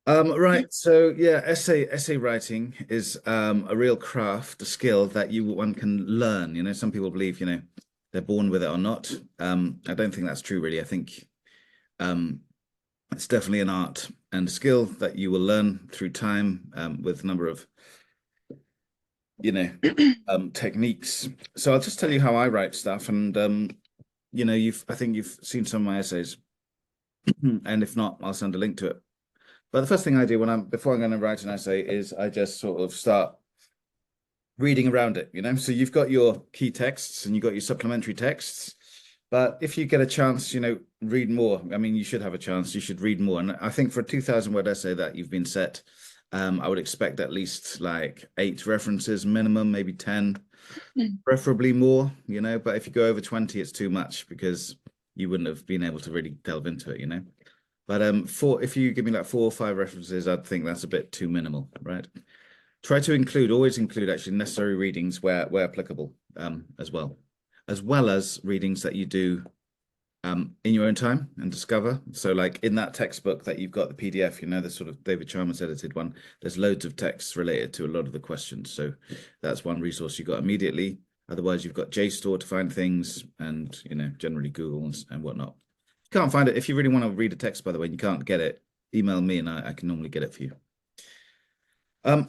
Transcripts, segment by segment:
Right. So yeah, essay writing is a real craft, a skill that one can learn. You know, some people believe, they're born with it or not. I don't think that's true, really. I think um, it's definitely an art and skill that you will learn through time with a number of, you know, techniques. So I'll just tell you how I write stuff, and I think you've seen some of my essays, and if not, I'll send a link to it. But the first thing I do before I'm going to write an essay is I just sort of start reading around it, So you've got your key texts and you've got your supplementary texts. But if you get a chance, read more. I mean, you should have a chance. You should read more. And I think for a 2,000 word essay that you've been set, I would expect at least like 8 references minimum, maybe 10, preferably more, But if you go over 20, it's too much because you wouldn't have been able to really delve into it. But if you give me like 4 or 5 references, I'd think that's a bit too minimal, right? Try to always include actually necessary readings where applicable, as well as readings that you do in your own time and discover. So like in that textbook that you've got, the PDF, the sort of David Chalmers edited one, there's loads of texts related to a lot of the questions. So that's one resource you got immediately. Otherwise, you've got JSTOR to find things and, generally Google and whatnot. You can't find it. If you really want to read a text, by the way, and you can't get it, email me and I can normally get it for you.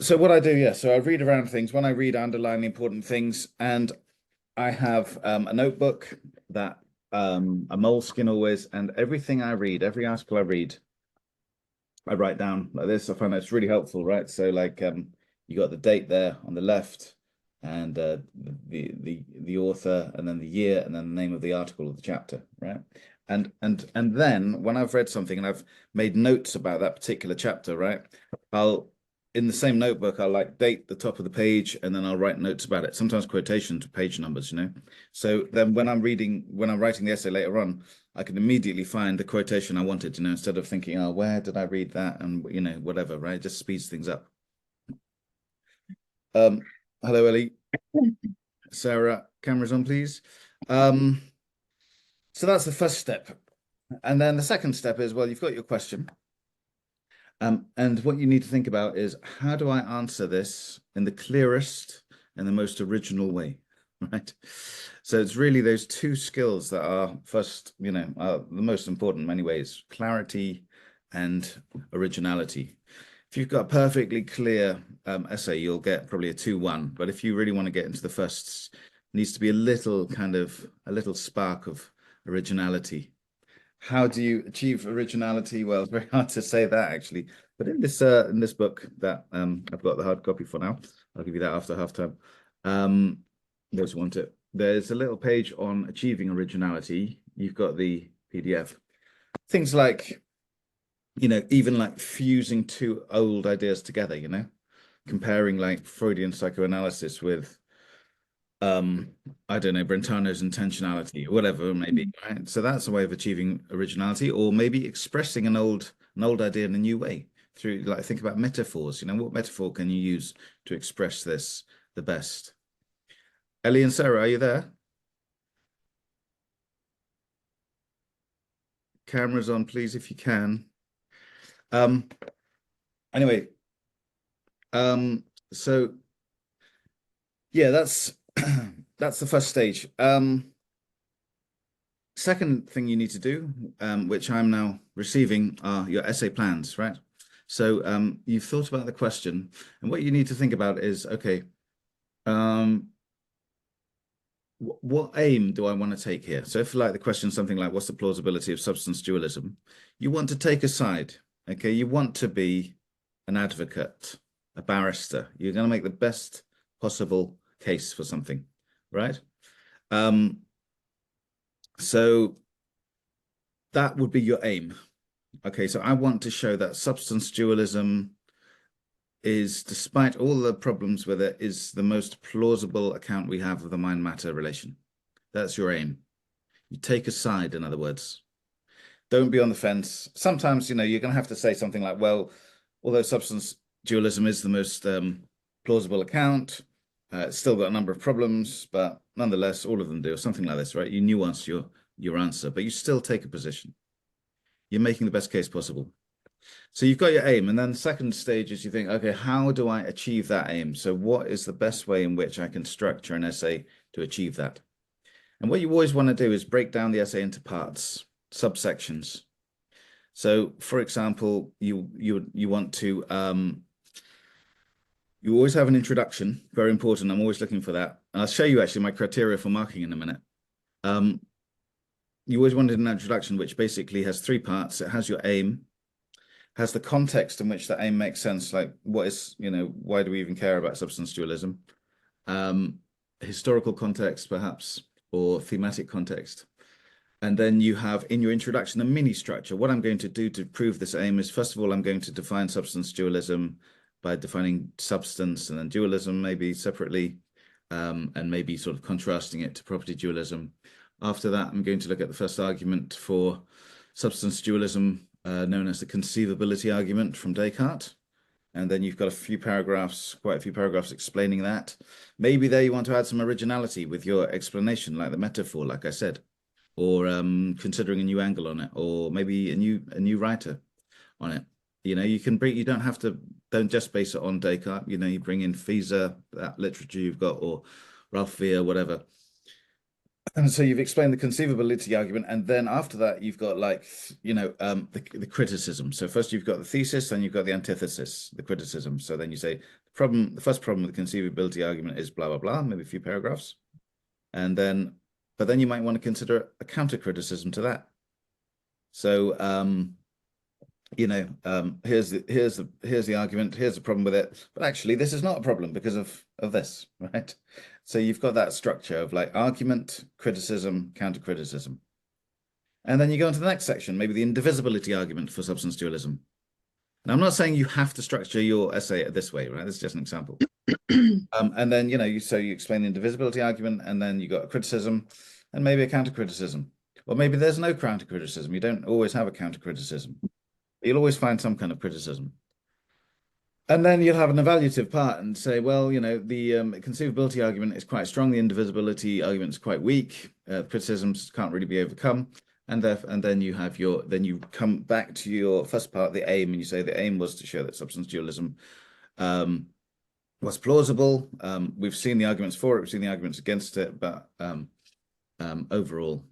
So what I do, yeah, so I read around things. When I read, I underline the important things, and I have a notebook that a moleskin always, and everything I read, every article I read, I write down like this. I find that's really helpful, right? So like you got the date there on the left, and the author, and then the year, and then the name of the article or the chapter, right? And then when I've read something and I've made notes about that particular chapter, right? I'll in the same notebook, I'll like date the top of the page and then I'll write notes about it. Sometimes quotations, page numbers. So then when I'm writing the essay later on, I can immediately find the quotation I wanted, instead of thinking, oh, where did I read that? And, whatever, right? It just speeds things up. Hello, Ellie. Sarah, cameras on, please. So that's the first step. And then the second step is, well, you've got your question. And what you need to think about is how do I answer this in the clearest and the most original way, right? So it's really those two skills that are first, are the most important in many ways, clarity and originality. If you've got a perfectly clear essay, you'll get probably a 2-1. But if you really want to get into the firsts, needs to be a little spark of originality. How do you achieve originality? Well, it's very hard to say that actually. But in this book that I've got the hard copy for now, I'll give you that after halftime. Those who want it. There's a little page on achieving originality. You've got the PDF. Things like, even like fusing two old ideas together, comparing like Freudian psychoanalysis with I don't know, Brentano's intentionality or whatever it may be, right? So that's a way of achieving originality, or maybe expressing an old idea in a new way through, like, think about metaphors. What metaphor can you use to express this the best? Ellie and Sarah, are you there? Cameras on, please, if you can. Um, anyway, so yeah, that's that's the first stage. Second thing you need to do, which I'm now receiving, are your essay plans, right? So you've thought about the question, and what you need to think about is, okay, what aim do I want to take here? So if like the question is something like, what's the plausibility of substance dualism? You want to take a side, okay? You want to be an advocate, a barrister. You're going to make the best possible case for something, right? So that would be your aim. Okay, so I want to show that substance dualism is, despite all the problems with it, is the most plausible account we have of the mind-matter relation. That's your aim. You take a side, in other words. Don't be on the fence. Sometimes, you're going to have to say something like, well, although substance dualism is the most plausible account, it's still got a number of problems, but nonetheless, all of them do, or something like this, right? You nuance your answer, but you still take a position. You're making the best case possible. So you've got your aim, and then the second stage is you think, okay, how do I achieve that aim? So what is the best way in which I can structure an essay to achieve that? And what you always want to do is break down the essay into parts, subsections. So, for example, you want to you always have an introduction, very important. I'm always looking for that. And I'll show you actually my criteria for marking in a minute. Um, you always wanted an introduction, which basically has three parts. It has your aim, has the context in which the aim makes sense, like what is, why do we even care about substance dualism? Historical context, perhaps, or thematic context. And then you have in your introduction a mini structure. What I'm going to do to prove this aim is, first of all, I'm going to define substance dualism by defining substance and then dualism maybe separately, and maybe sort of contrasting it to property dualism. After that, I'm going to look at the first argument for substance dualism, known as the conceivability argument from Descartes. And then you've got quite a few paragraphs explaining that. Maybe there you want to add some originality with your explanation, like the metaphor, like I said, or considering a new angle on it, or maybe a new writer on it. You don't just base it on Descartes. You bring in Fieser, that literature you've got, or Ralph Weir, whatever. And so you've explained the conceivability argument, and then after that, you've got the criticism. So first you've got the thesis, then you've got the antithesis, the criticism. So then you say the first problem with the conceivability argument is blah blah blah, maybe a few paragraphs, but then you might want to consider a counter criticism to that. So here's the argument, here's the problem with it, but actually this is not a problem because of this, right? So you've got that structure of like argument, criticism, counter criticism. And then you go into the next section, maybe the indivisibility argument for substance dualism. And I'm not saying you have to structure your essay this way, right? This is just an example. And then, you explain the indivisibility argument, and then you got a criticism and maybe a counter criticism. Or maybe there's no counter criticism. You don't always have a counter criticism. You'll always find some kind of criticism. And then you'll have an evaluative part and say, well, the conceivability argument is quite strong. The indivisibility argument is quite weak. Criticisms can't really be overcome. And then you come back to your first part, the aim, and you say the aim was to show that substance dualism was plausible. We've seen the arguments for it, we've seen the arguments against it, but overall,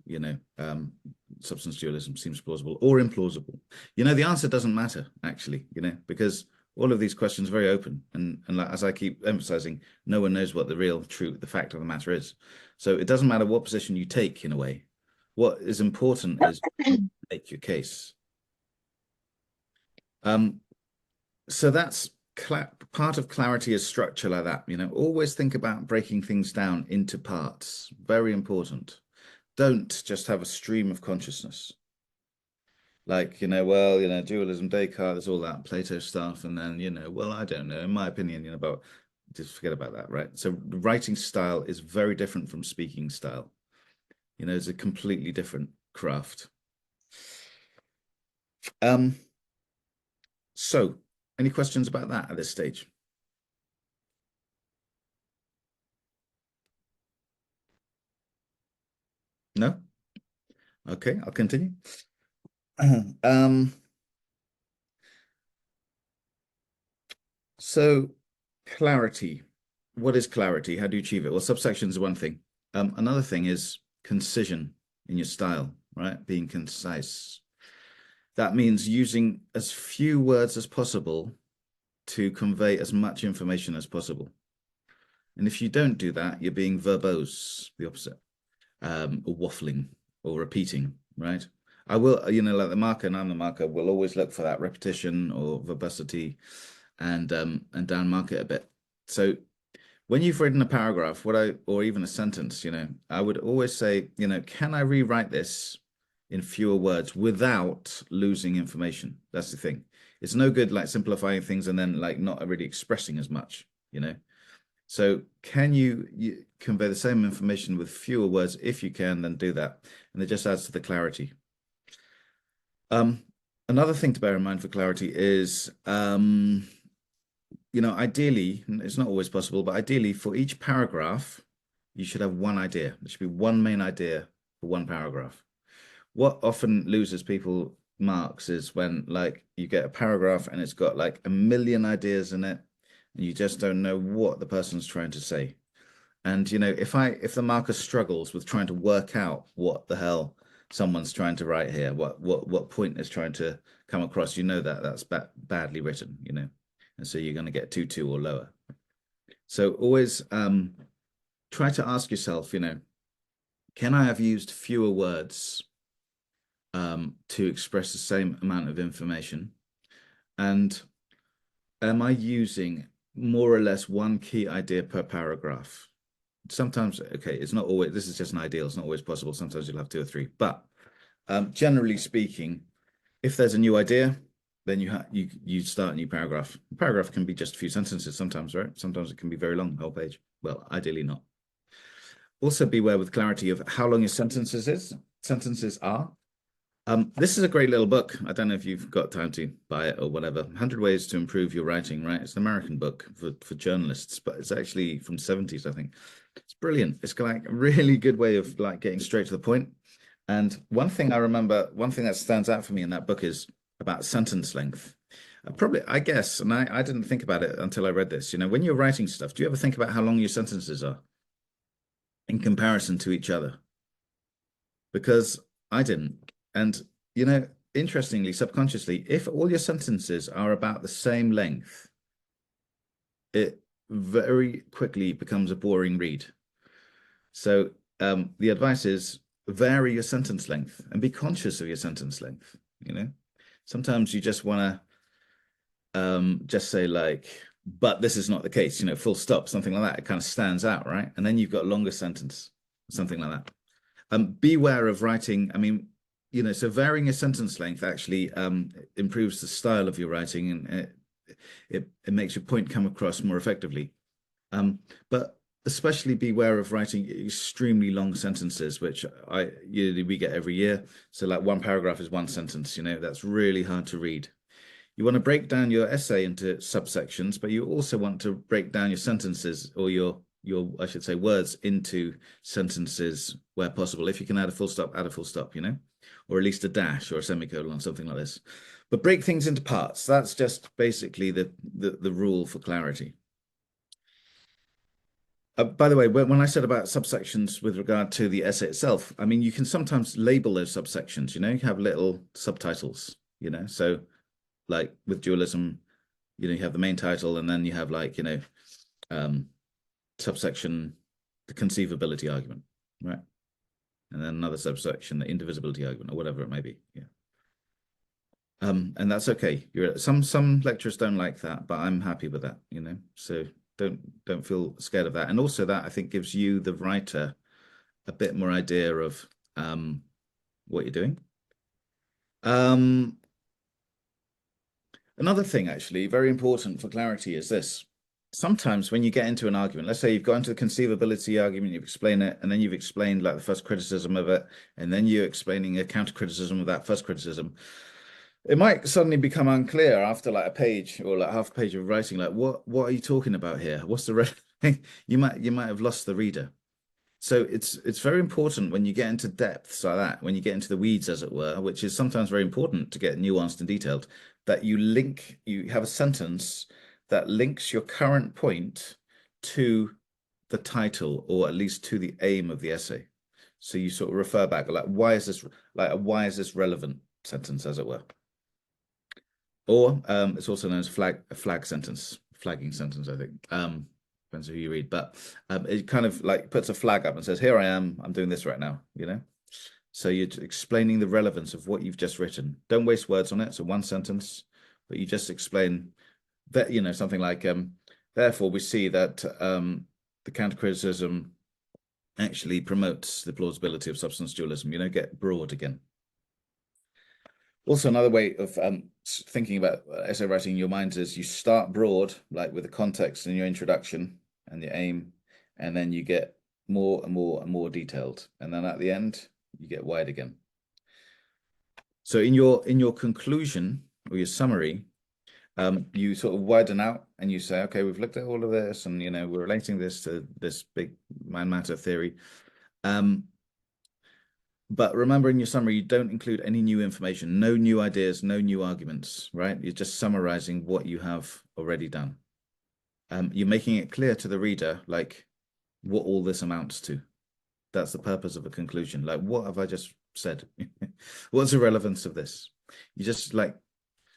substance dualism seems plausible or implausible. The answer doesn't matter, actually, because all of these questions are very open. And as I keep emphasizing, no one knows what the fact of the matter is. So it doesn't matter what position you take, in a way. What is important is make your case. So that's part of clarity is structure like that. Always think about breaking things down into parts. Very important. Don't just have a stream of consciousness. Like, dualism, Descartes, there's all that Plato stuff. And then, I don't know, in my opinion, just forget about that, right? So writing style is very different from speaking style. It's a completely different craft. So any questions about that at this stage? No? Okay, I'll continue. So clarity. What is clarity? How do you achieve it? Well, subsections is one thing. Another thing is concision in your style, right? Being concise. That means using as few words as possible to convey as much information as possible. And if you don't do that, you're being verbose, the opposite, or waffling or repeating, right? I will, like the marker, and I'm the marker, will always look for that repetition or verbosity and down mark it a bit. So when you've written a paragraph, or even a sentence, I would always say, can I rewrite this in fewer words without losing information? That's the thing. It's no good like simplifying things and then like not really expressing as much, So can you convey the same information with fewer words? If you can, then do that. And it just adds to the clarity. Another thing to bear in mind for clarity is, ideally, it's not always possible, but ideally for each paragraph, you should have one idea. There should be one main idea for one paragraph. What often loses people, marks is when like you get a paragraph and it's got like a million ideas in it, and you just don't know what the person's trying to say. And if the marker struggles with trying to work out what the hell someone's trying to write here, what point is trying to come across, that that's badly written. And so you're going to get 2-2 or lower. So always try to ask yourself, can I have used fewer words to express the same amount of information? And am I using more or less one key idea per paragraph? Sometimes, okay, it's not always, this is just an ideal, it's not always possible. Sometimes you'll have 2 or 3, but generally speaking, if there's a new idea, then you start a new paragraph. A paragraph can be just a few sentences sometimes, right? Sometimes it can be very long, the whole page. Well, ideally not. Also beware with clarity of how long your sentences are. This is a great little book. I don't know if you've got time to buy it or whatever. 100 Ways to Improve Your Writing, right? It's an American book for journalists, but it's actually from the 70s, I think. It's brilliant. It's like a really good way of like getting straight to the point. And one thing I remember, one thing that stands out for me in that book is about sentence length. I guess, and I didn't think about it until I read this. When you're writing stuff, do you ever think about how long your sentences are in comparison to each other? Because I didn't. And, interestingly, subconsciously, if all your sentences are about the same length, it very quickly becomes a boring read. So the advice is vary your sentence length and be conscious of your sentence length. Sometimes you just want to just say like, but this is not the case, full stop, something like that. It kind of stands out, right? And then you've got a longer sentence, something like that. Beware of writing. I mean, so varying your sentence length actually improves the style of your writing, and it makes your point come across more effectively. But especially beware of writing extremely long sentences, which we get every year. So like one paragraph is one sentence, that's really hard to read. You want to break down your essay into subsections, but you also want to break down your sentences or your I should say words into sentences where possible. If you can add a full stop, or at least a dash or a semicolon, something like this. But break things into parts. That's just basically the rule for clarity. By the way, when I said about subsections with regard to the essay itself, I mean, you can sometimes label those subsections, you have little subtitles, so like with dualism, you have the main title and then you have like, subsection, the conceivability argument, right? And then another subsection, the indivisibility argument or whatever it may be. Yeah. And that's okay. Some lecturers don't like that, but I'm happy with that, so don't feel scared of that. And also that I think gives you, the writer, a bit more idea of what you're doing. Another thing actually very important for clarity is this. Sometimes when you get into an argument, let's say you've got into the conceivability argument, you've explained it, and then you've explained like the first criticism of it, and then you're explaining a counter criticism of that first criticism. It might suddenly become unclear after like a page or like half a page of writing, like what are you talking about here? What's the you might have lost the reader. So it's very important when you get into depths like that, when you get into the weeds, as it were, which is sometimes very important to get nuanced and detailed, that you have a sentence that links your current point to the title, or at least to the aim of the essay. So you sort of refer back, like why is this relevant sentence, as it were. Or it's also known as flagging sentence, I think. Depends on who you read, but it kind of like puts a flag up and says, here I am, I'm doing this right now, So you're explaining the relevance of what you've just written. Don't waste words on it. So one sentence, but you just explain that, something like, therefore we see that the counter criticism actually promotes the plausibility of substance dualism, get broad again. Also, another way of thinking about essay writing in your mind is you start broad, like with the context in your introduction and the aim, and then you get more and more and more detailed. And then at the end, you get wide again. So in your conclusion or your summary, you sort of widen out and you say, okay, we've looked at all of this and, we're relating this to this big mind matter theory. But remember in your summary, you don't include any new information, no new ideas, no new arguments, right? You're just summarizing what you have already done. You're making it clear to the reader, like what all this amounts to. That's the purpose of a conclusion. Like, what have I just said? What's the relevance of this? You just like,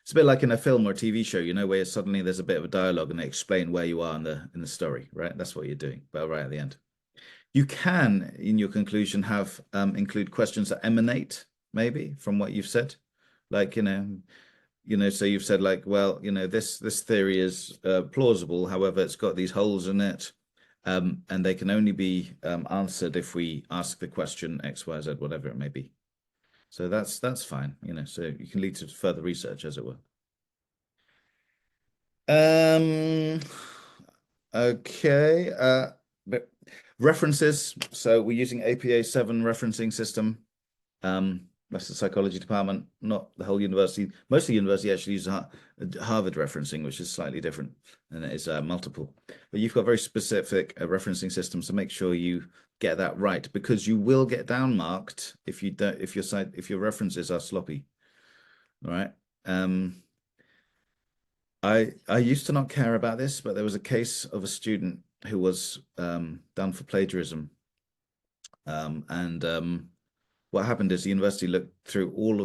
it's a bit like in a film or a TV show, where suddenly there's a bit of a dialogue and they explain where you are in the story, right? That's what you're doing, but right at the end. You can, in your conclusion, have include questions that emanate maybe from what you've said, like so you've said like, well, this theory is plausible. However, it's got these holes in it, and they can only be answered if we ask the question X, Y, Z, whatever it may be. So that's fine. So you can lead to further research, as it were. Um, okay. But references. So we're using APA 7 referencing system. That's the psychology department, not the whole university. Most of the university actually uses Harvard referencing, which is slightly different, and it is multiple. But you've got very specific referencing systems, so make sure you get that right, because you will get down marked if you don't, if your references are sloppy. All right. I used to not care about this, but there was a case of a student who was done for plagiarism, and what happened is the university looked through all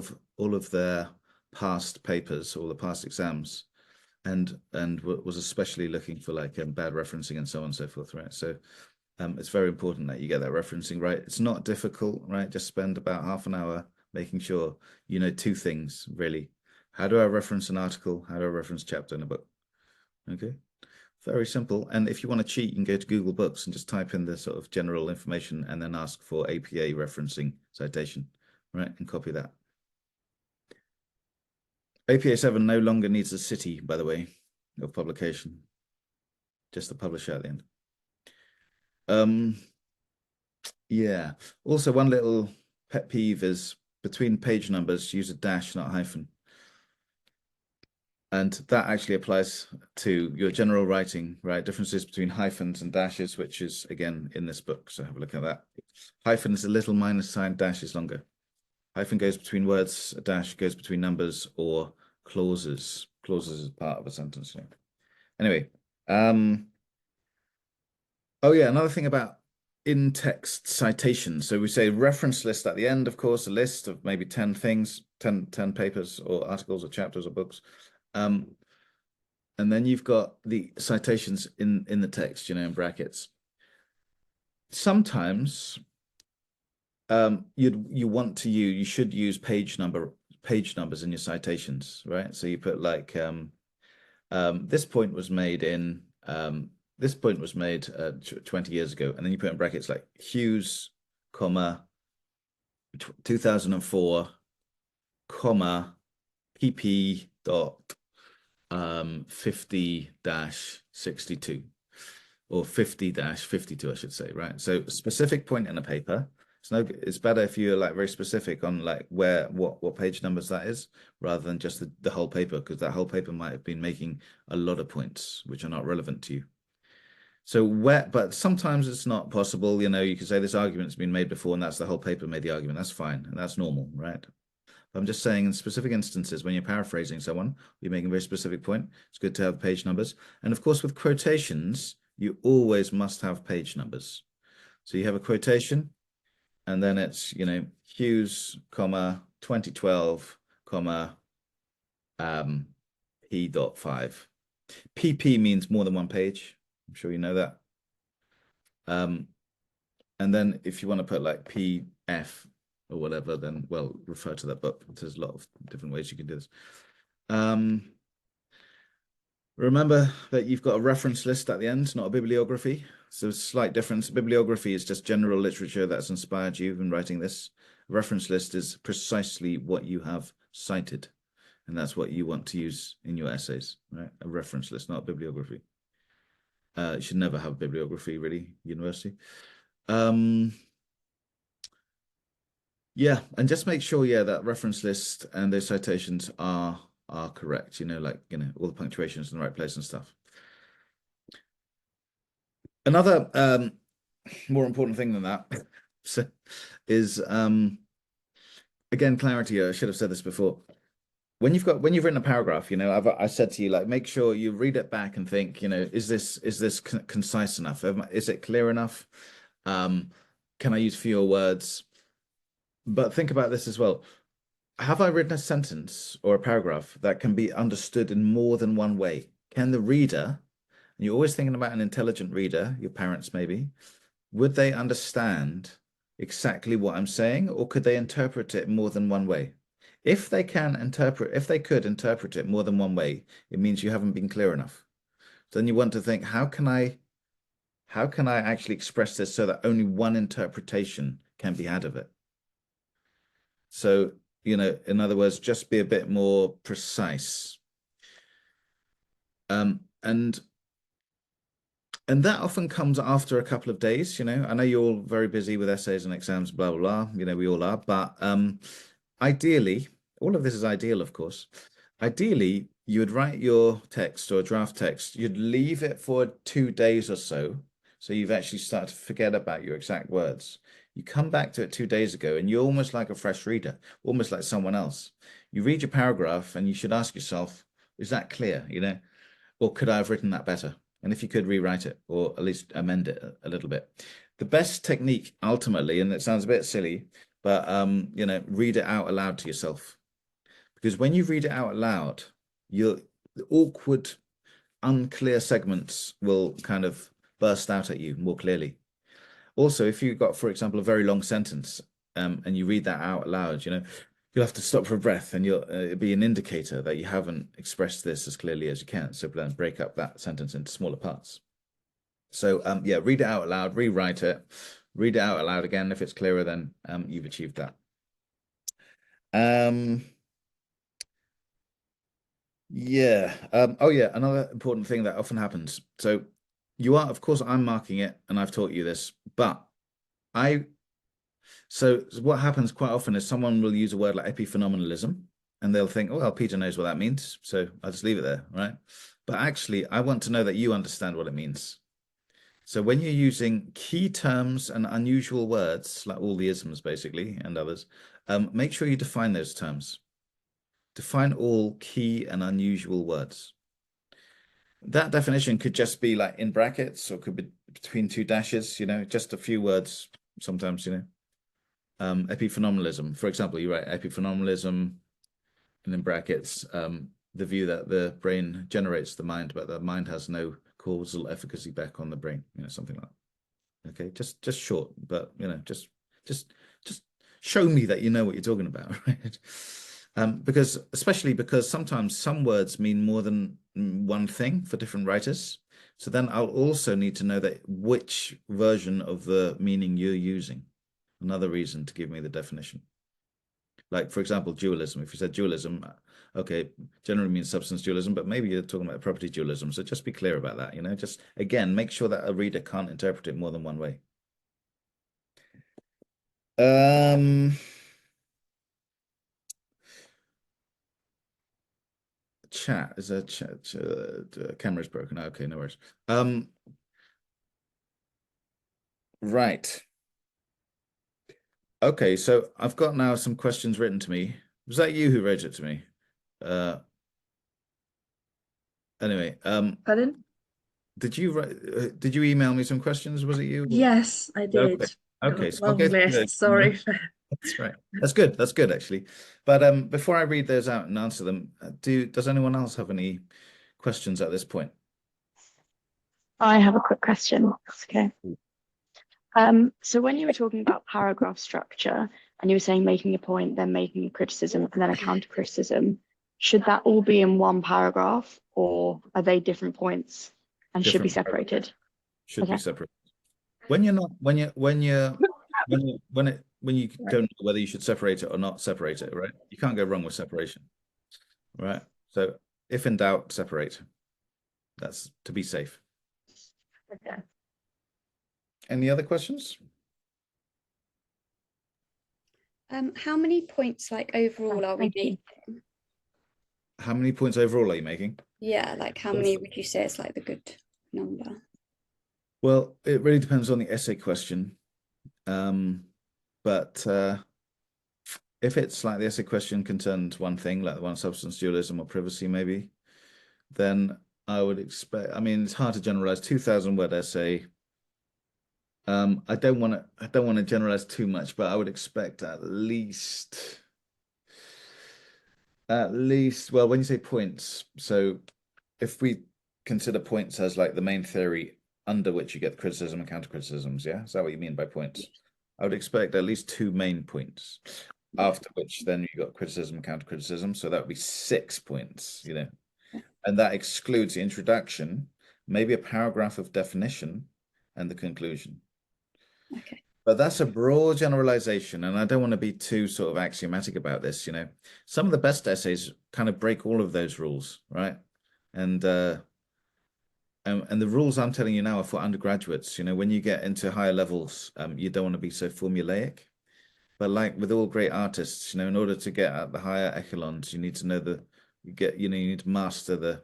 of their past papers, all the past exams, and was especially looking for like bad referencing and so on and so forth, right? So it's very important that you get that referencing right. It's not difficult, right? Just spend about half an hour making sure you know two things really. How do I reference an article? How do I reference a chapter in a book? Okay. Very simple. And if you want to cheat, you can go to Google Books and just type in the sort of general information and then ask for APA referencing citation, right? And copy that. APA 7 no longer needs a city, by the way, of publication. Just the publisher at the end. Yeah. Also, one little pet peeve is between page numbers, use a dash, not a hyphen. And that actually applies to your general writing, right? Differences between hyphens and dashes, which is again in this book. So have a look at that. Hyphen is a little minus sign, dash is longer. Hyphen goes between words, a dash goes between numbers or clauses. Clauses is part of a sentence. Yeah. Anyway, oh yeah, another thing about in-text citations. So we say reference list at the end, of course, a list of maybe 10 things, 10 papers or articles or chapters or books. And then you've got the citations in the text, in brackets. Sometimes you should use page numbers in your citations, right? So you put like this point was made 20 years ago, and then you put in brackets like Hughes, comma 2004, comma pp dot 50-62 or 50-52, I should say, right? So specific point in a paper. It's better if you're like very specific on like what page numbers that is, rather than just the whole paper, because that whole paper might have been making a lot of points which are not relevant to you. So but sometimes it's not possible, you can say this argument's been made before and that's the whole paper made the argument. That's fine, and that's normal, right? I'm just saying in specific instances, when you're paraphrasing someone, you're making a very specific point. It's good to have page numbers. And of course, with quotations, you always must have page numbers. So you have a quotation, and then it's, Hughes, comma, 2012, comma, P.5. PP means more than one page. I'm sure you know that. And then if you want to put like PF or whatever, then, well, refer to that book. There's a lot of different ways you can do this. Remember that you've got a reference list at the end, not a bibliography. So a slight difference. Bibliography is just general literature that's inspired you in writing this. A reference list is precisely what you have cited. And that's what you want to use in your essays, right? A reference list, not a bibliography. You should never have bibliography, really, university. Yeah, and just make sure, that reference list and those citations are correct, all the punctuations in the right place and stuff. Another more important thing than that is again, clarity, I should have said this before. When you've written a paragraph, I said to you, like, make sure you read it back and think, is this concise enough? Is it clear enough? Um, can I use fewer words? But think about this as well. Have I written a sentence or a paragraph that can be understood in more than one way? Can the reader, and you're always thinking about an intelligent reader, your parents maybe, would they understand exactly what I'm saying, or could they interpret it more than one way? If they could interpret it more than one way, it means you haven't been clear enough. Then you want to think, how can I actually express this so that only one interpretation can be had of it? So, in other words, just be a bit more precise. And that often comes after a couple of days. I know you're all very busy with essays and exams, blah, blah, blah. We all are. But ideally, all of this is ideal, of course. Ideally, you would write your text or draft text, you'd leave it for 2 days or so. So you've actually started to forget about your exact words. You come back to it 2 days ago and you're almost like a fresh reader, almost like someone else. You read your paragraph and you should ask yourself, is that clear? Or could I have written that better? And if you could rewrite it or at least amend it a little bit. The best technique ultimately, and it sounds a bit silly, but read it out aloud to yourself. Because when you read it out loud, the awkward, unclear segments will kind of burst out at you more clearly. Also, if you've got, for example, a very long sentence, and you read that out loud, you'll have to stop for a breath, and it'll be an indicator that you haven't expressed this as clearly as you can. So then break up that sentence into smaller parts. So yeah, read it out loud, rewrite it, read it out aloud again. If it's clearer, then you've achieved that. Yeah. Oh yeah, another important thing that often happens. So of course, I'm marking it, and I've taught you this, but I so what happens quite often is someone will use a word like epiphenomenalism, and they'll think, oh, well, Peter knows what that means, so I'll just leave it there, right? But actually, I want to know that you understand what it means. So when you're using key terms and unusual words, like all the isms basically, and others, make sure you define those terms. Define all key and unusual words. That definition could just be like in brackets or could be between two dashes, just a few words sometimes, epiphenomenalism. For example, you write epiphenomenalism and in brackets, the view that the brain generates the mind, but the mind has no causal efficacy back on the brain, something like that. Okay, just short, but just show me that you know what you're talking about, right? Especially because sometimes some words mean more than one thing for different writers. So then I'll also need to know that which version of the meaning you're using. Another reason to give me the definition. Like, for example, dualism. If you said dualism, okay, generally means substance dualism, but maybe you're talking about property dualism. So just be clear about that, just again, make sure that a reader can't interpret it more than one way. Chat is a chat. Camera's broken. Okay, no worries. Right. Okay, so I've got now some questions written to me. Was that you who wrote it to me? Anyway, Pardon? did you email me some questions? Was it you? Yes, I Okay. did. Got a Okay, so I'll long go through those. list. Sorry. That's right. That's good. That's good actually. But before I read those out and answer them, does anyone else have any questions at this point? I have a quick question. Okay. So when you were talking about paragraph structure and you were saying making a point, then making a criticism, and then a counter criticism, should that all be in one paragraph or are they different points and should be Different separated? should be Okay. separate. When you're not, when you don't know whether you should separate it or not separate it, right? You can't go wrong with separation, right? So if in doubt, separate. That's to be safe. Okay. Any other questions? How many points like overall are we Thank you. making? How many points overall are you making? Yeah, like how many would you say is like the good number? Well, it really depends on the essay question. But if it's like the essay question concerns one thing, like the one substance dualism or privacy, maybe, then I would expect, I mean, it's hard to generalize 2,000 word essay. I don't want to generalize too much, but I would expect at least, well, when you say points, so if we consider points as like the main theory under which you get criticism and counter criticisms, yeah? Is that what you mean by points? I would expect at least 2 main points, after which then you got criticism and counter criticism. So that would be 6 points, and that excludes the introduction, maybe a paragraph of definition, and the conclusion. Okay. But that's a broad generalization, and I don't want to be too sort of axiomatic about this, Some of the best essays kind of break all of those rules, right? And the rules I'm telling you now are for undergraduates. When you get into higher levels, you don't want to be so formulaic. But like with all great artists, in order to get at the higher echelons, you need to know you need to master the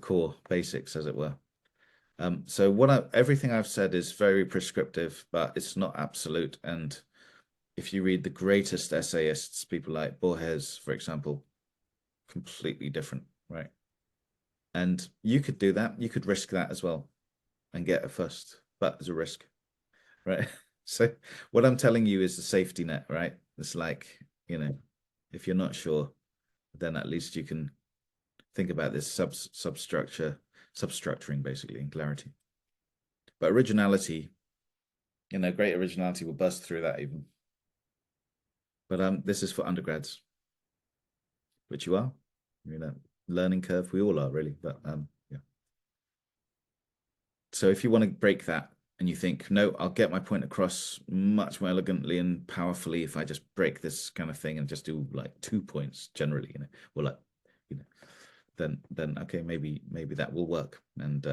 core basics, as it were. So everything I've said is very prescriptive, but it's not absolute. And if you read the greatest essayists, people like Borges, for example, completely different, right? And you could do that. You could risk that as well and get a first, but there's a risk, right? So what I'm telling you is the safety net, right? It's like, if you're not sure, then at least you can think about this substructuring basically in clarity. But originality, great originality will bust through that even. But this is for undergrads, which you are, learning curve. We all are really, but yeah. So if you want to break that and you think, no, I'll get my point across much more elegantly and powerfully if I just break this kind of thing and just do like 2 points generally, or like, then okay, maybe that will work. And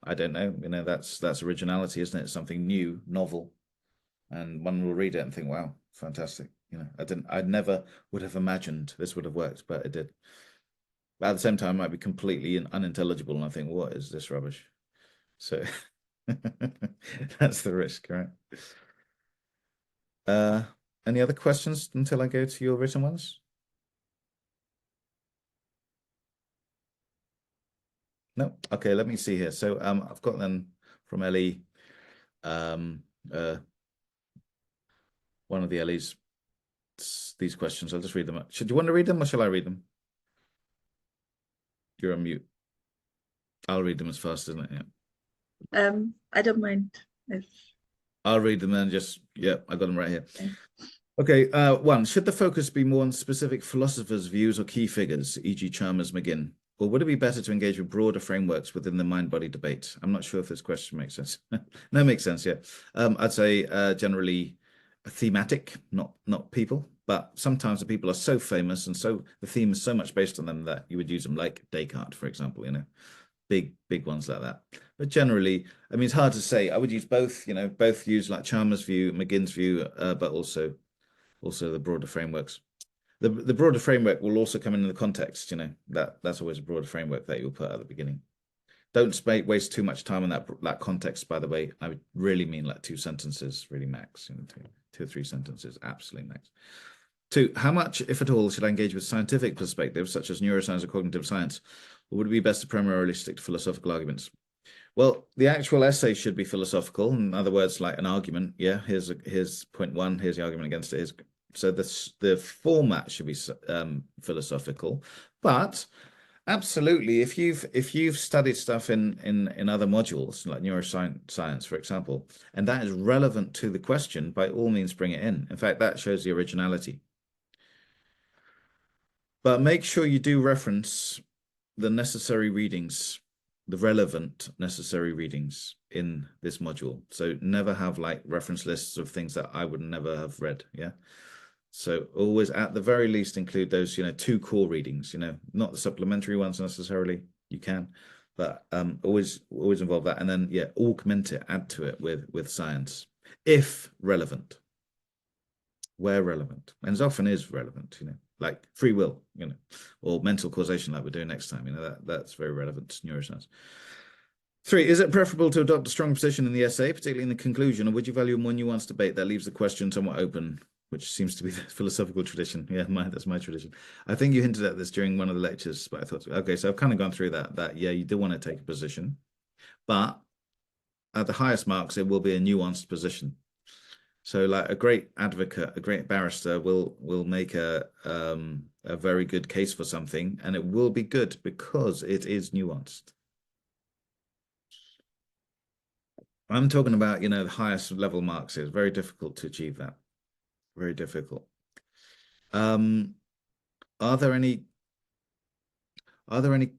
I don't know, that's originality, isn't it? Something new, novel, and one will read it and think, wow, fantastic. I never would have imagined this would have worked, but it did. But at the same time, it might be completely unintelligible, and I think, what is this rubbish? So that's the risk, right? Any other questions until I go to your written ones? No? Okay, let me see here. So I've got them from Ellie. One of the Ellie's, these questions. I'll just read them. Should you want to read them or shall I read them? You're on mute. I'll read them as fast, isn't it? Yeah. I don't mind if I'll read them and I got them right here. Okay, 1. Should the focus be more on specific philosophers' views or key figures, e.g. Chalmers, McGinn? Or would it be better to engage with broader frameworks within the mind-body debate? I'm not sure if this question makes sense. No, it makes sense, yeah. I'd say generally thematic, not people, but sometimes the people are so famous and so the theme is so much based on them that you would use them, like Descartes, for example, big ones like that. But generally, I mean, it's hard to say. I would use both, both use like Chalmers' view, McGinn's view, but also the broader frameworks. The broader framework will also come in the context, that's always a broader framework that you'll put at the beginning. Don't waste too much time on that context, by the way. I would really mean like 2 sentences, really max, 2 or 3 sentences, absolutely max. 2, how much, if at all, should I engage with scientific perspectives, such as neuroscience or cognitive science? Or would it be best to primarily stick to philosophical arguments? Well, the actual essay should be philosophical. In other words, like an argument. Yeah, here's point 1, here's the argument against it. So the format should be philosophical, but absolutely, if you've studied stuff in other modules like neuroscience, for example, and that is relevant to the question, by all means bring it in. In fact, that shows the originality. But make sure you do reference the necessary readings, the relevant necessary readings in this module. So never have like reference lists of things that I would never have read. Yeah. So always at the very least include those, 2 core readings, not the supplementary ones necessarily. You can, but always involve that. And then augment it, add to it with science, if relevant, where relevant. And as often is relevant, like free will, or mental causation like we're doing next time, that's very relevant to neuroscience. 3, is it preferable to adopt a strong position in the essay, particularly in the conclusion, or would you value a more nuanced debate that leaves the question somewhat open? which seems to be the philosophical tradition. Yeah, that's my tradition. I think you hinted at this during one of the lectures, but I thought, okay, so I've kind of gone through that yeah, you do want to take a position, but at the highest marks, it will be a nuanced position. So like a great advocate, a great barrister will make a very good case for something, and it will be good because it is nuanced. I'm talking about, the highest level marks. It's very difficult to achieve that. Very difficult. Are there any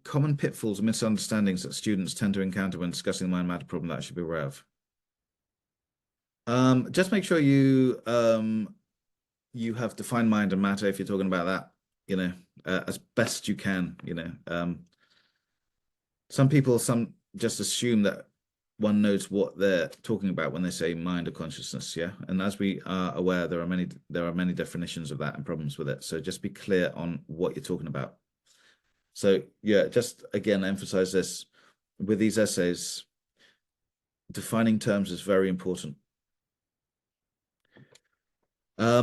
common pitfalls or misunderstandings that students tend to encounter when discussing the mind matter problem that I should be aware of? Just make sure you have defined mind and matter if you're talking about that, as best you can, Some people just assume that one knows what they're talking about when they say mind or consciousness, yeah. And as we are aware, there are many definitions of that and problems with it. So just be clear on what you're talking about. So yeah, just again emphasize this with these essays. Defining terms is very important. Are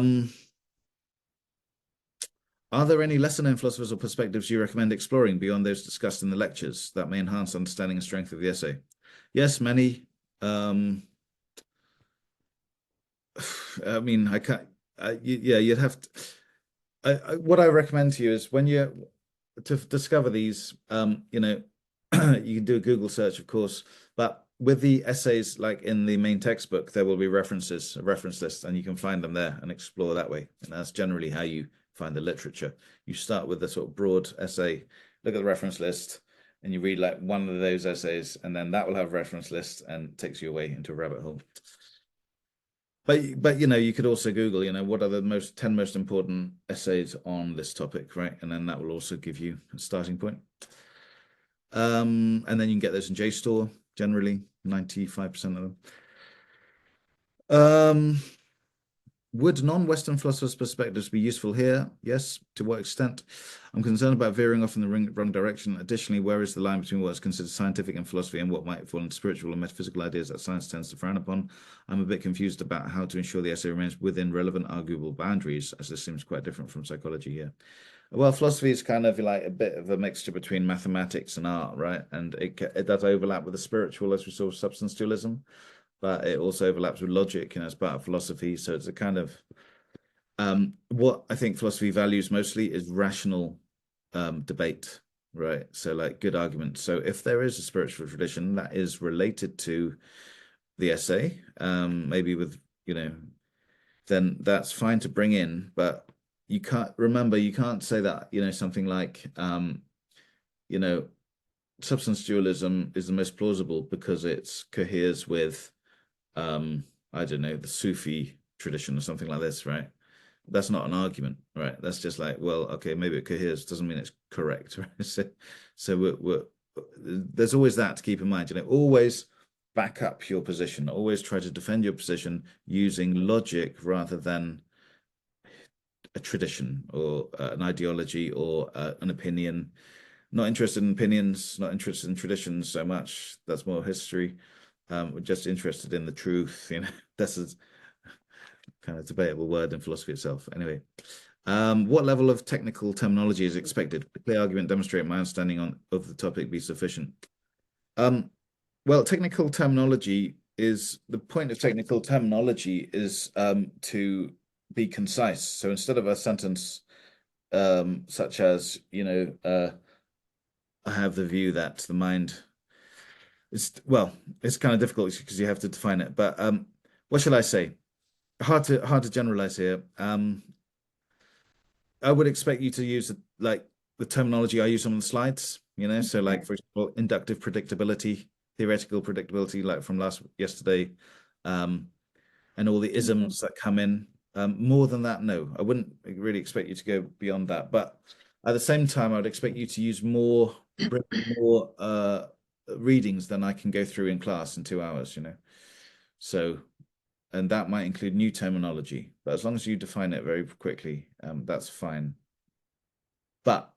there any lesser-known philosophers or perspectives you recommend exploring beyond those discussed in the lectures that may enhance understanding and strength of the essay? Yes, many. I mean, I can't. Yeah, you'd have to. What I recommend to you is when you to discover these, you can do a Google search, of course, but with the essays, like in the main textbook, there will be references, a reference list, and you can find them there and explore that way. And that's generally how you find the literature. You start with the sort of broad essay, look at the reference list, and you read like one of those essays, and then that will have a reference list and takes you away into a rabbit hole. But you could also Google, what are the 10 most important essays on this topic, right? And then that will also give you a starting point. And then you can get those in JSTOR, generally 95% of them. Would non-Western philosophers' perspectives be useful here? Yes. To what extent? I'm concerned about veering off in the wrong direction. Additionally, where is the line between what is considered scientific in philosophy and what might fall into spiritual or metaphysical ideas that science tends to frown upon? I'm a bit confused about how to ensure the essay remains within relevant, arguable boundaries, as this seems quite different from psychology here. Well, philosophy is kind of like a bit of a mixture between mathematics and art, right? And it does overlap with the spiritual, as we saw, substance dualism, but it also overlaps with logic, as part of philosophy. So it's a kind of what I think philosophy values mostly is rational debate, right? So like good arguments. So if there is a spiritual tradition that is related to the essay, maybe with, then that's fine to bring in, but you can't say that, something like, substance dualism is the most plausible because it coheres with, I don't know, the Sufi tradition or something like this, right? That's not an argument, right? That's just like, well, okay, maybe it coheres, doesn't mean it's correct, right? So there's always that to keep in mind, always back up your position, always try to defend your position using logic rather than a tradition or an ideology or an opinion. Not interested in opinions, not interested in traditions so much. That's more history. We're just interested in the truth. That's a kind of debatable word in philosophy itself. Anyway, what level of technical terminology is expected? A clear argument demonstrate my understanding of the topic be sufficient. Well, technical terminology is the point of technical terminology is to be concise. So instead of a sentence such as, I have the view that the mind is, well, it's kind of difficult because you have to define it. But what shall I say? Hard to generalize here. I would expect you to use like the terminology I use on the slides, so like, for example, inductive predictability, theoretical predictability, like from yesterday, and all the isms that come in. More than that, no, I wouldn't really expect you to go beyond that. But at the same time, I would expect you to use more readings than I can go through in class in 2 hours, So, and that might include new terminology, but as long as you define it very quickly, that's fine. But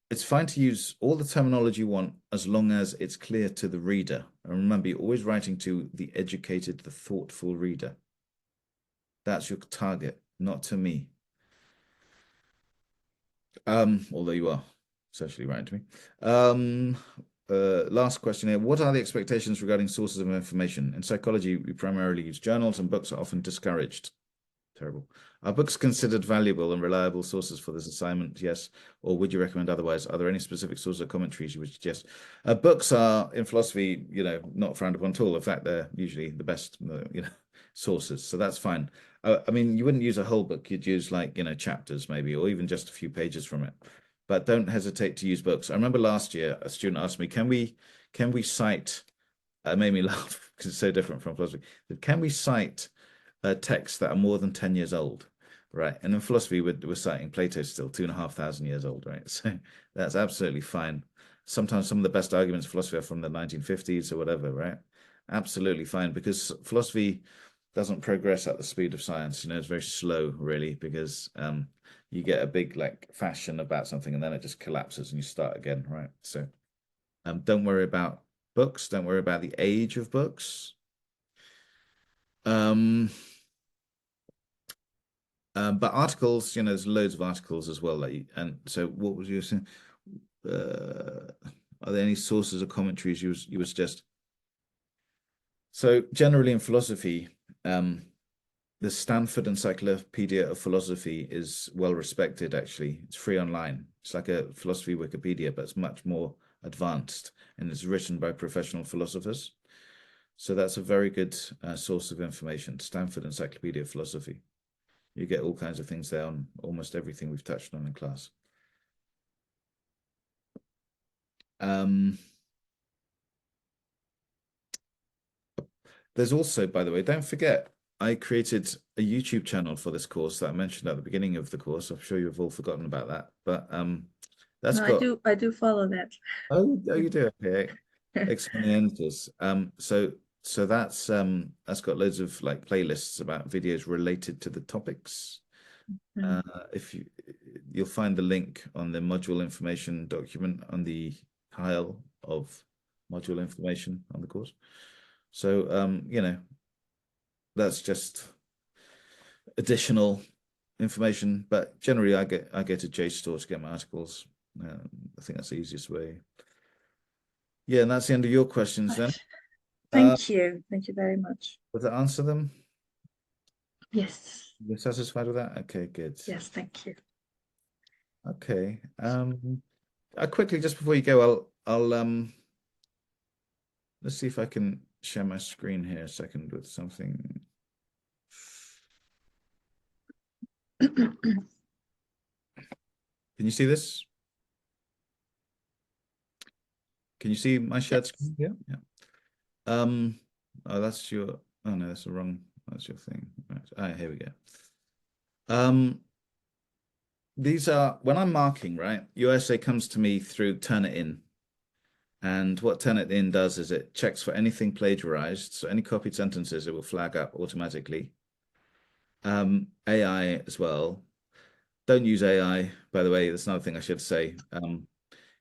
it's fine to use all the terminology you want as long as it's clear to the reader. And remember, you're always writing to the educated, the thoughtful reader. That's your target, not to me. Although you are essentially writing to me. Last question here. What are the expectations regarding sources of information? In psychology, we primarily use journals, and books are often discouraged. Terrible. Are books considered valuable and reliable sources for this assignment? Yes. Or would you recommend otherwise? Are there any specific sources of commentaries you would suggest? Books are, in philosophy, not frowned upon at all. In fact, they're usually the best, sources. So that's fine. I mean, you wouldn't use a whole book. You'd use chapters maybe, or even just a few pages from it. But don't hesitate to use books. I remember last year, a student asked me, can we cite, it made me laugh because it's so different from philosophy. Can we cite texts that are more than 10 years old, right? And in philosophy, we're citing Plato still 2,500 years old, right? So that's absolutely fine. Sometimes some of the best arguments in philosophy are from the 1950s or whatever, right? Absolutely fine, because philosophy doesn't progress at the speed of science. It's very slow, really, because you get a big fashion about something and then it just collapses and you start again, right? So don't worry about books. Don't worry about the age of books. But articles, there's loads of articles as well. And so what was you saying? Are there any sources or commentaries you would suggest? So generally in philosophy, the Stanford Encyclopedia of Philosophy is well respected, actually. It's free online. It's like a philosophy Wikipedia, but it's much more advanced, and it's written by professional philosophers. So that's a very good source of information, Stanford Encyclopedia of Philosophy. You get all kinds of things there on almost everything we've touched on in class. There's also, by the way, don't forget, I created a YouTube channel for this course that I mentioned at the beginning of the course. I'm sure you've all forgotten about that, but that's got. I do follow that. Oh, you do. Okay. Exponentials. So that's got loads of playlists about videos related to the topics. If you'll find the link on the module information document on the pile of module information on the course. So that's just additional information, but generally I get a JSTOR to get my articles. I think that's the easiest way. Yeah, and that's the end of your questions then. Thank you. Thank you very much. Does that answer them? Yes. You're satisfied with that? Okay, good. Yes, thank you. Okay. Quickly, just before you go, I'll let's see if I can share my screen here a second with something. Can you see this? Can you see my shared screen? Yeah. Oh, that's your. Oh no, that's the wrong. That's your thing. Right. Here we go. These are when I'm marking, right? Your essay comes to me through Turnitin. And what Turnitin does is it checks for anything plagiarized. So any copied sentences, it will flag up automatically. AI as well. Don't use AI, by the way. That's another thing I should say.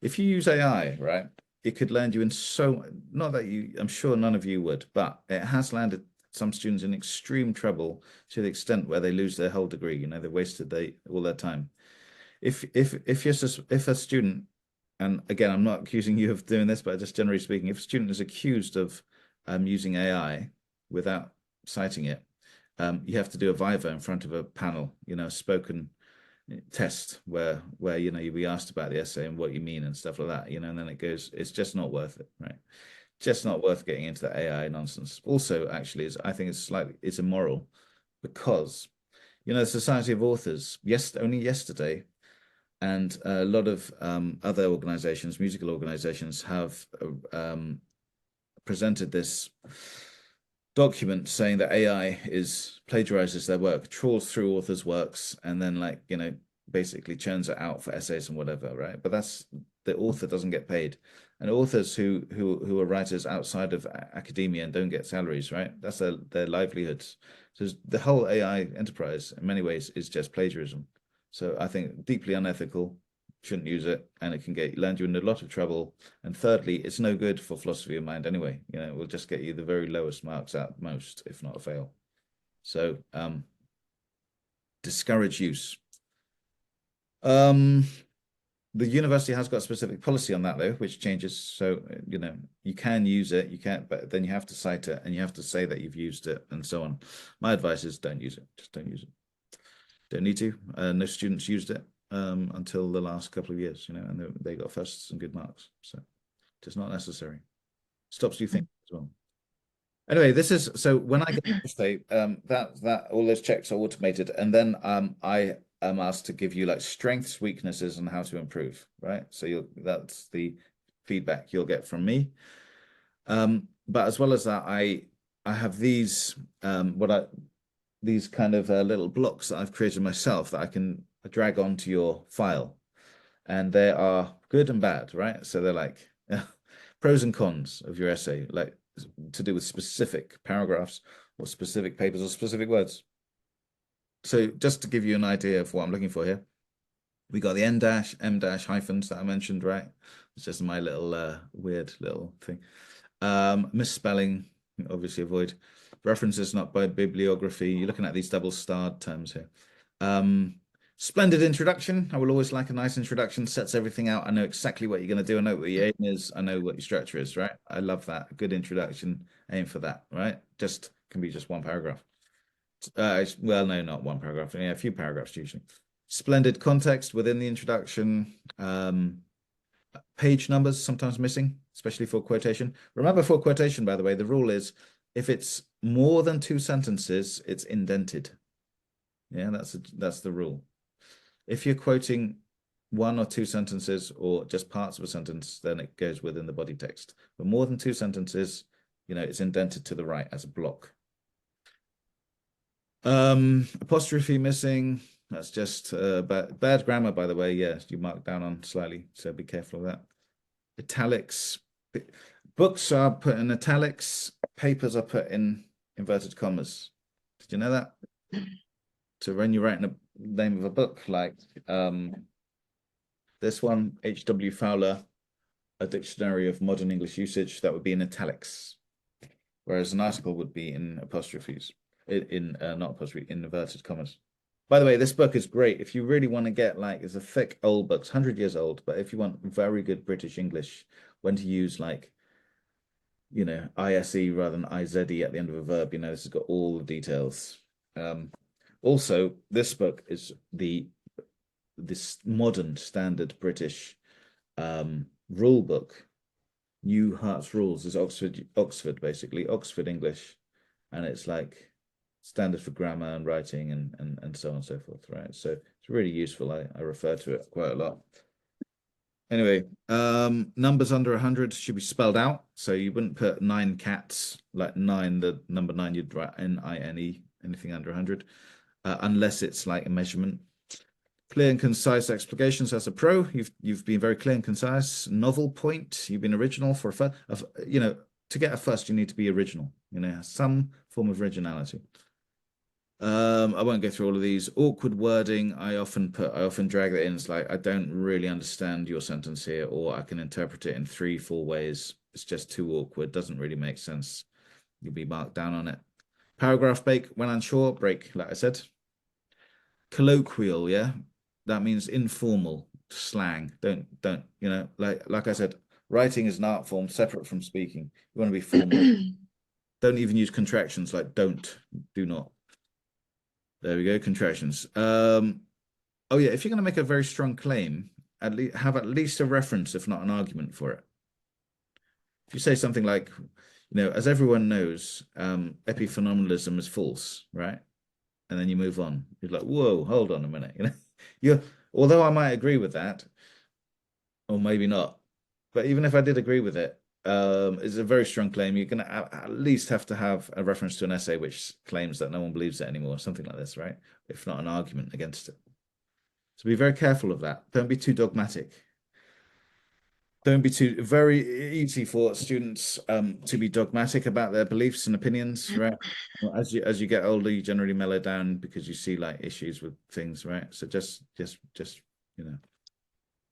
If you use AI, right, it could land you in not that I'm sure none of you would, but it has landed some students in extreme trouble to the extent where they lose their whole degree. They wasted all their time. If a student, and again, I'm not accusing you of doing this, but just generally speaking, if a student is accused of using AI without citing it, you have to do a viva in front of a panel, a spoken test where you'll be asked about the essay and what you mean and stuff like that, and then it goes, it's just not worth it, right? Just not worth getting into that AI nonsense. Also, actually, I think it's immoral because, the Society of Authors, only yesterday, and a lot of other organizations, musical organizations, have presented this document saying that AI plagiarizes their work, trawls through authors' works, and then basically churns it out for essays and whatever, right? But the author doesn't get paid, and authors who are writers outside of academia and don't get salaries, right? That's their livelihoods. So the whole AI enterprise, in many ways, is just plagiarism. So I think deeply unethical. Shouldn't use it, and it can land you in a lot of trouble. And thirdly, it's no good for philosophy of mind anyway. It will just get you the very lowest marks at most, if not a fail. So discourage use. The university has got a specific policy on that though, which changes. So, you know, you can use it, you can't, but then you have to cite it and you have to say that you've used it and so on. My advice is don't use it. Just don't use it. Don't need to. No students used it until the last couple of years, you know, and they got firsts and good marks. So it's not necessary. Stops you thinking as well. Anyway, this is so when I get to say that all those checks are automated, and then I am asked to give you like strengths, weaknesses, and how to improve, right? So that's the feedback you'll get from me. But as well as that, I have these these kind of little blocks that I've created myself that I can drag onto your file, and they are good and bad, right? So they're like pros and cons of your essay, like to do with specific paragraphs or specific papers or specific words. So just to give you an idea of what I'm looking for here, we got the N dash, M dash hyphens that I mentioned, right? It's just my little weird little thing. Misspelling, obviously avoid. References not by bibliography. You're looking at these double starred terms here. Splendid introduction. I will always like a nice introduction, sets everything out. I know exactly what you're going to do. I know what your aim is. I know what your structure is, right? I love that. A good introduction, aim for that, right? Just can be just one paragraph. Well, no, not one paragraph. Yeah, a few paragraphs usually. Splendid context within the introduction. Page numbers sometimes missing, especially for quotation. Remember, for quotation, by the way, the rule is if it's more than 2 sentences, it's indented. Yeah, that's the rule. If you're quoting 1 or 2 sentences or just parts of a sentence, then it goes within the body text. But more than 2 sentences, you know, it's indented to the right as a block. Apostrophe missing. That's just bad grammar, by the way. Yes, you mark down on slightly, so be careful of that. Italics. Books are put in italics. Papers are put in inverted commas. Did you know that? So when you're writing the name of a book, like this one, H.W. Fowler, A Dictionary of Modern English Usage, that would be in italics, whereas an article would be in apostrophes, not apostrophe, in inverted commas. By the way, this book is great if you really want to get like, it's a thick old book, it's 100 years old, but if you want very good British English, when to use like, you know, ISE rather than IZE at the end of a verb, you know, this has got all the details. Also, this book is this modern standard British rule book. New Hart's Rules is Oxford basically, Oxford English, and it's like standard for grammar and writing and so on and so forth, right? So it's really useful. I refer to it quite a lot. Anyway, numbers under 100 should be spelled out. So you wouldn't put 9 cats, like 9, the number 9, you'd write N-I-N-E, anything under 100, unless it's like a measurement. Clear and concise explications as a pro. You've been very clear and concise. Novel point. You've been original for you know, to get a first, you need to be original. You know, some form of originality. I won't go through all of these. Awkward wording. I often drag that in. It's like I don't really understand your sentence here, or I can interpret it in 3, 4 ways. It's just too awkward. Doesn't really make sense. You'll be marked down on it. Paragraph break. When unsure, break. Like I said. Colloquial. Yeah. That means informal slang. Don't, you know, like I said, writing is an art form separate from speaking. You want to be formal. Don't even use contractions like don't, do not. There we go, contractions. Oh yeah, if you're going to make a very strong claim, have at least a reference, if not an argument for it. If you say something like, you know, as everyone knows, epiphenomenalism is false, right? And then you move on. You're like, whoa, hold on a minute. You know, although I might agree with that, or maybe not, but even if I did agree with it, it's a very strong claim. You're going to at least have to have a reference to an essay which claims that no one believes it anymore, something like this, right? If not an argument against it. So be very careful of that. Don't be too dogmatic. Don't be too, very easy for students to be dogmatic about their beliefs and opinions, right? As you get older, you generally mellow down because you see like issues with things, right? So just you know,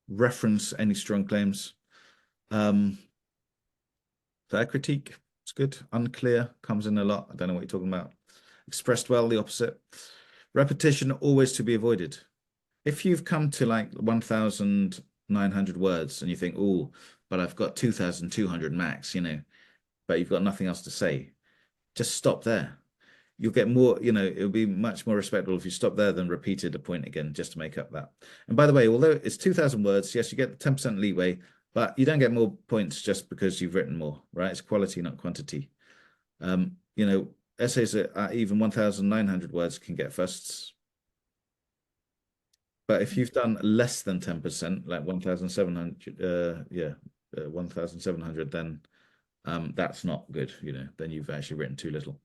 reference any strong claims. Fair critique, it's good. Unclear comes in a lot. I don't know what you're talking about. Expressed well, the opposite. Repetition always to be avoided. If you've come to like 1,900 words and you think, oh, but I've got 2,200 max, but you've got nothing else to say, just stop there. You'll get more, it'll be much more respectable if you stop there than repeated a point again just to make up that. And by the way, although it's 2,000 words, yes, you get 10% leeway, but you don't get more points just because you've written more, right? It's quality, not quantity. Essays at even 1,900 words can get firsts. But if you've done less than 10%, like 1,700, 1,700, then that's not good, then you've actually written too little.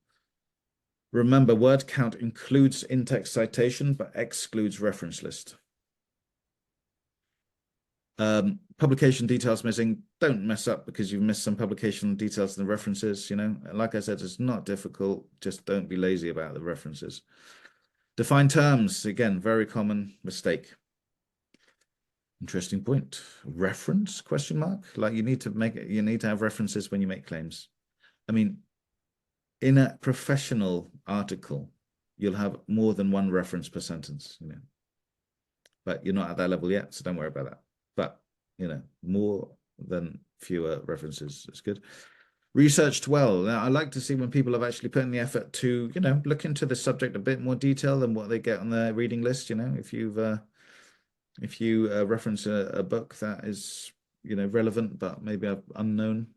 Remember, word count includes in-text citation, but excludes reference list. Publication details missing, don't mess up because you've missed some publication details in the references, Like I said, it's not difficult, just don't be lazy about the references. Define terms, again, very common mistake. Interesting point. Reference, question mark? Like you need to have references when you make claims. I mean, in a professional article, you'll have more than one reference per sentence, But you're not at that level yet, so don't worry about that. But, more than fewer references is good. Researched well. Now, I like to see when people have actually put in the effort to, look into the subject a bit more detail than what they get on their reading list. If you reference a book that is, relevant but maybe unknown,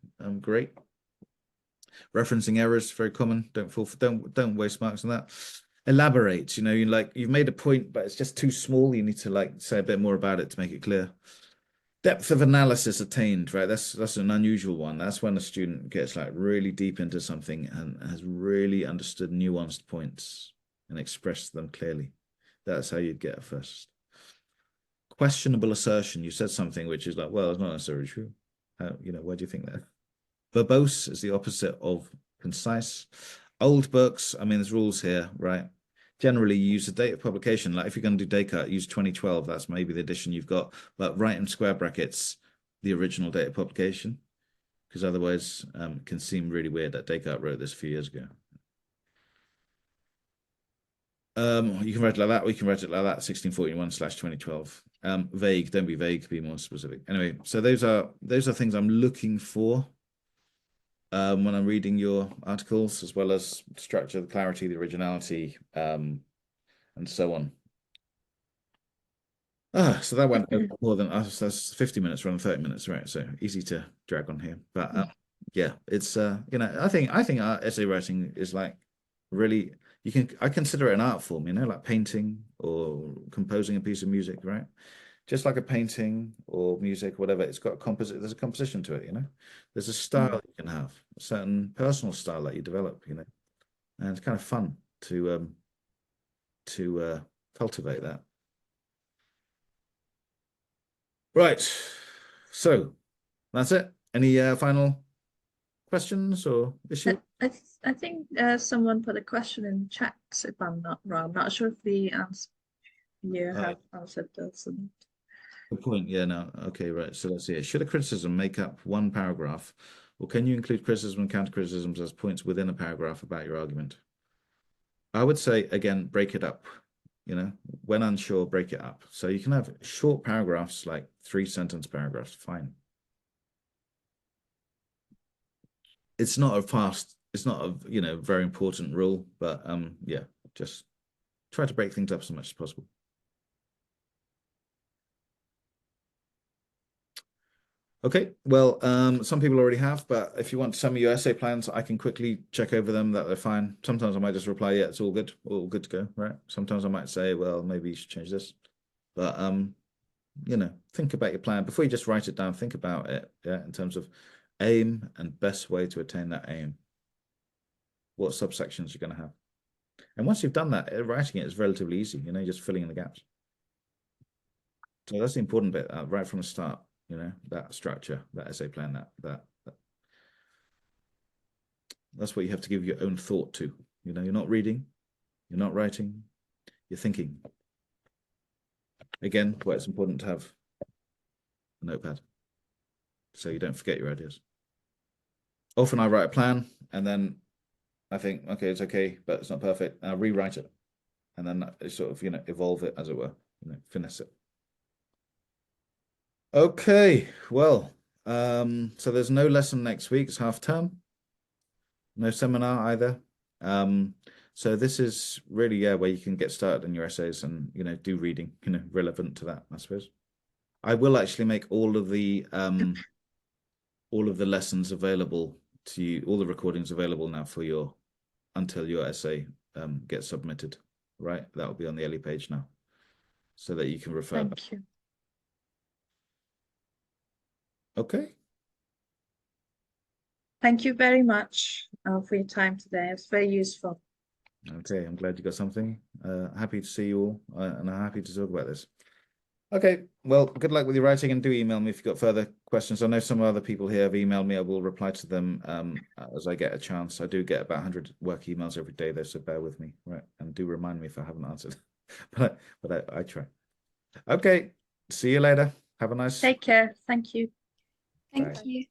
great. Referencing errors, very common. Don't waste marks on that. Elaborate. You've made a point, but it's just too small. You need to say a bit more about it to make it clear. Depth of analysis attained, right? That's an unusual one. That's when a student gets really deep into something and has really understood nuanced points and expressed them clearly. That's how you'd get a first. Questionable assertion. You said something which is well, it's not necessarily true. Why do you think that? Verbose is the opposite of concise. Old books, I mean, there's rules here, right? Generally, you use the date of publication. Like if you're going to do Descartes, use 2012. That's maybe the edition you've got. But write in square brackets the original date of publication, because otherwise it can seem really weird that Descartes wrote this a few years ago. You can write it like that, or you can write it like that, 1641/2012. Vague, don't be vague, be more specific. Anyway, so those are things I'm looking for when I'm reading your articles, as well as structure, the clarity, the originality, and so on. So that went more than us. That's 50 minutes rather than 30 minutes, right? So easy to drag on here. But yeah, it's I think our essay writing is really, I consider it an art form, like painting or composing a piece of music, right? Just like a painting or music, whatever, it's got there's a composition to it, There's a style you can have, a certain personal style that you develop, and it's kind of fun to cultivate that. Right. So that's it. Any final questions or issues? I think someone put a question in the chat, if I'm not wrong. I'm not sure if the answer you have answered those. Good point. Yeah, no. Okay, right. So let's see it. Should a criticism make up one paragraph, or can you include criticism and counter-criticisms as points within a paragraph about your argument? I would say, again, break it up. When unsure, break it up. So you can have short paragraphs, like 3-sentence paragraphs, fine. It's not a very important rule, but yeah, just try to break things up as much as possible. Okay, well, some people already have, but if you want to send me your essay plans, I can quickly check over them, that they're fine. Sometimes I might just reply, yeah, it's all good to go, right? Sometimes I might say, well, maybe you should change this. But, think about your plan. Before you just write it down, think about it, yeah, in terms of aim and best way to attain that aim. What subsections you're going to have. And once you've done that, writing it is relatively easy, just filling in the gaps. So that's the important bit, right from the start. That structure, that essay plan, that's what you have to give your own thought to. You're not reading, you're not writing, you're thinking. Again, why it's important to have a notepad so you don't forget your ideas. Often I write a plan and then I think, okay, it's okay, but it's not perfect. And I rewrite it. and then sort of, evolve it, as it were, finesse it. Okay, well, so there's no lesson next week. It's half term. No seminar either. So this is really, where you can get started in your essays and, do reading, relevant to that, I suppose. I will actually make all of the lessons available to you, all the recordings available now for until your essay gets submitted, right? That will be on the Ellie page now, so that you can refer back. Thank you. Okay. Thank you very much for your time today. It's very useful. Okay, I'm glad you got something. Happy to see you all, and I'm happy to talk about this. Okay, well, good luck with your writing, and do email me if you've got further questions. I know some other people here have emailed me. I will reply to them as I get a chance. I do get about 100 work emails every day, though, so bear with me, right? And do remind me if I haven't answered, but I try. Okay, see you later. Have a nice. Take care. Thank you. Thank Bye. you.